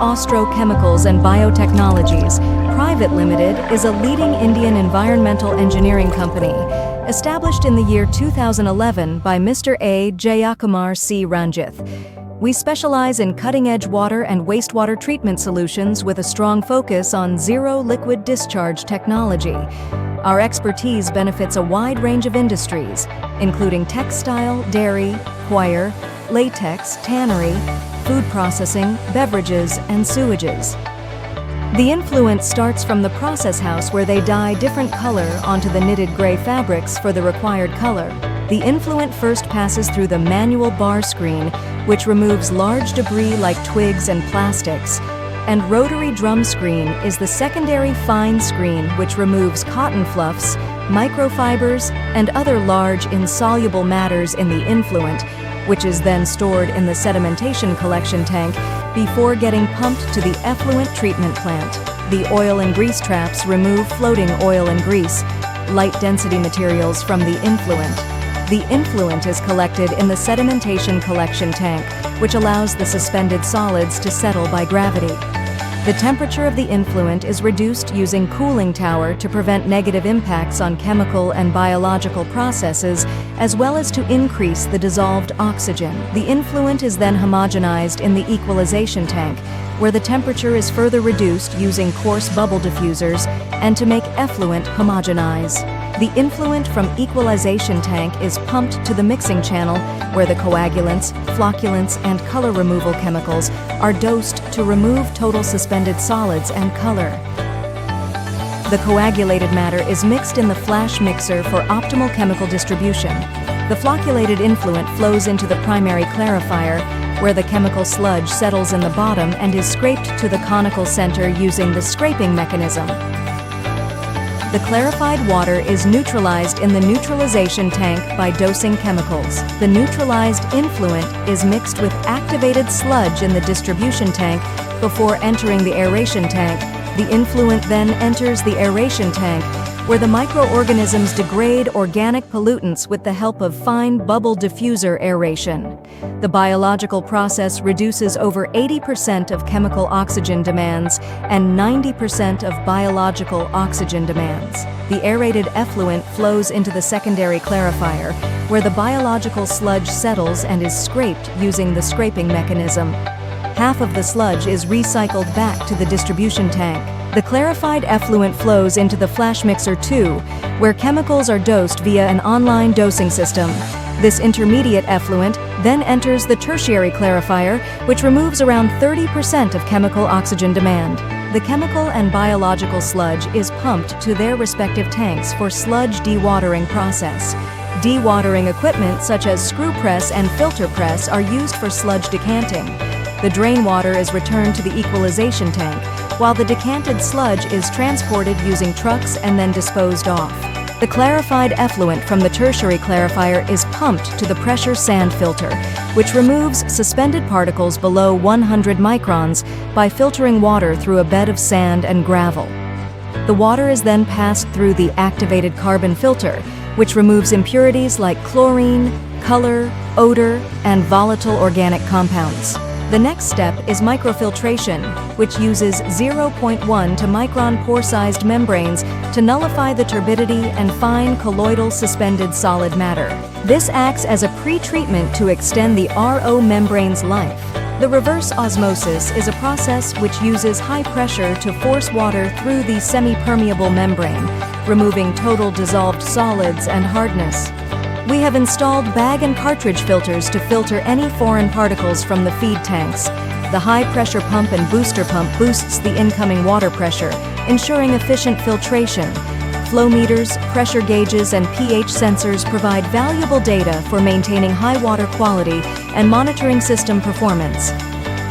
Austro Chemicals and Biotechnologies Private Limited is a leading Indian environmental engineering company, established in the year 2011 by Mr. A. Jayakumar C. Ranjith. We specialize in cutting-edge water and wastewater treatment solutions with a strong focus on zero liquid discharge technology. Our expertise benefits a wide range of industries, including textile, dairy, wire, latex, tannery, food processing, beverages, and sewages. The Effluent starts from the process house where they dye different color onto the knitted gray fabrics for the required color. The Effluent first passes through the manual bar screen, which removes large debris like twigs and plastics, and rotary drum screen is the secondary fine screen which removes cotton fluffs, microfibers, and other large insoluble matters in the Effluent, which is then stored in the sedimentation collection tank before getting pumped to the effluent treatment plant. The oil and grease traps remove floating oil and grease, light-density materials from the Effluent. The Effluent is collected in the sedimentation collection tank, which allows the suspended solids to settle by gravity. The temperature of the Effluent is reduced using cooling tower to prevent negative impacts on chemical and biological processes, as well as to increase the dissolved oxygen. The Effluent is then homogenized in the equalization tank, where the temperature is further reduced using coarse bubble diffusers and to make effluent homogenize. The Effluent from equalization tank is pumped to the mixing channel, where the coagulants, flocculants, and color removal chemicals are dosed to remove total suspended solids and color. The coagulated matter is mixed in the flash mixer for optimal chemical distribution. The flocculated Effluent flows into the primary clarifier, where the chemical sludge settles in the bottom and is scraped to the conical center using the scraping mechanism. The clarified water is neutralized in the neutralization tank by dosing chemicals. The neutralized Effluent is mixed with activated sludge in the distribution tank before entering the aeration tank. The Effluent then enters the aeration tank, where the microorganisms degrade organic pollutants with the help of fine bubble diffuser aeration. The biological process reduces over 80% of chemical oxygen demands and 90% of biological oxygen demands. The aerated effluent flows into the secondary clarifier, where the biological sludge settles and is scraped using the scraping mechanism. Half of the sludge is recycled back to the distribution tank. The clarified effluent flows into the flash mixer 2, where chemicals are dosed via an online dosing system. This intermediate effluent then enters the tertiary clarifier, which removes around 30% of chemical oxygen demand. The chemical and biological sludge is pumped to their respective tanks for sludge dewatering process. Dewatering equipment such as screw press and filter press are used for sludge decanting. The drain water is returned to the equalization tank, while the decanted sludge is transported using trucks and then disposed off. The clarified effluent from the tertiary clarifier is pumped to the pressure sand filter, which removes suspended particles below 100 microns by filtering water through a bed of sand and gravel. The water is then passed through the activated carbon filter, which removes impurities like chlorine, color, odor, and volatile organic compounds. The next step is microfiltration, which uses 0.1 to micron pore-sized membranes to nullify the turbidity and fine colloidal suspended solid matter. This acts as a pre-treatment to extend the RO membrane's life. The reverse osmosis is a process which uses high pressure to force water through the semi-permeable membrane, removing total dissolved solids and hardness. We have installed bag and cartridge filters to filter any foreign particles from the feed tanks. The high-pressure pump and booster pump boosts the incoming water pressure, ensuring efficient filtration. Flow meters, pressure gauges, and pH sensors provide valuable data for maintaining high water quality and monitoring system performance.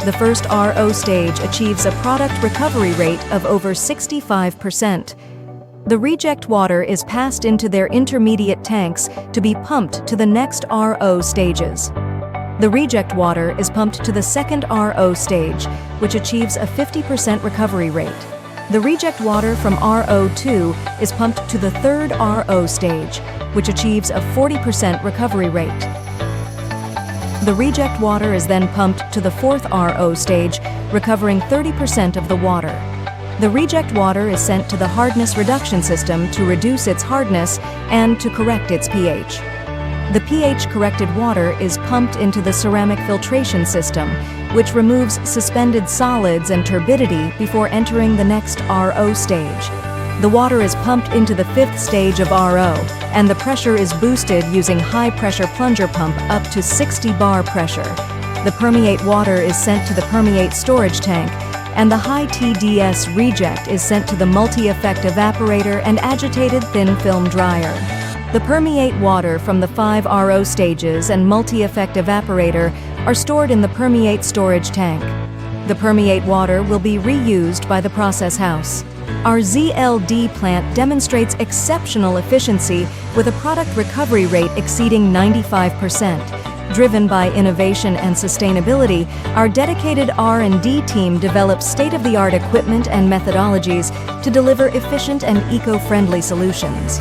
The first RO stage achieves a product recovery rate of over 65%. The reject water is passed into their intermediate tanks to be pumped to the next RO stages. The reject water is pumped to the second RO stage, which achieves a 50% recovery rate. The reject water from RO2 is pumped to the third RO stage, which achieves a 40% recovery rate. The reject water is then pumped to the fourth RO stage, recovering 30% of the water. The reject water is sent to the hardness reduction system to reduce its hardness and to correct its pH. The pH-corrected water is pumped into the ceramic filtration system, which removes suspended solids and turbidity before entering the next RO stage. The water is pumped into the fifth stage of RO, and the pressure is boosted using high-pressure plunger pump up to 60 bar pressure. The permeate water is sent to the permeate storage tank, and the high TDS reject is sent to the multi-effect evaporator and agitated thin film dryer. The permeate water from the 5 RO stages and multi-effect evaporator are stored in the permeate storage tank. The permeate water will be reused by the process house. Our ZLD plant demonstrates exceptional efficiency with a product recovery rate exceeding 95%. Driven by innovation and sustainability, our dedicated R&D team develops state-of-the-art equipment and methodologies to deliver efficient and eco-friendly solutions.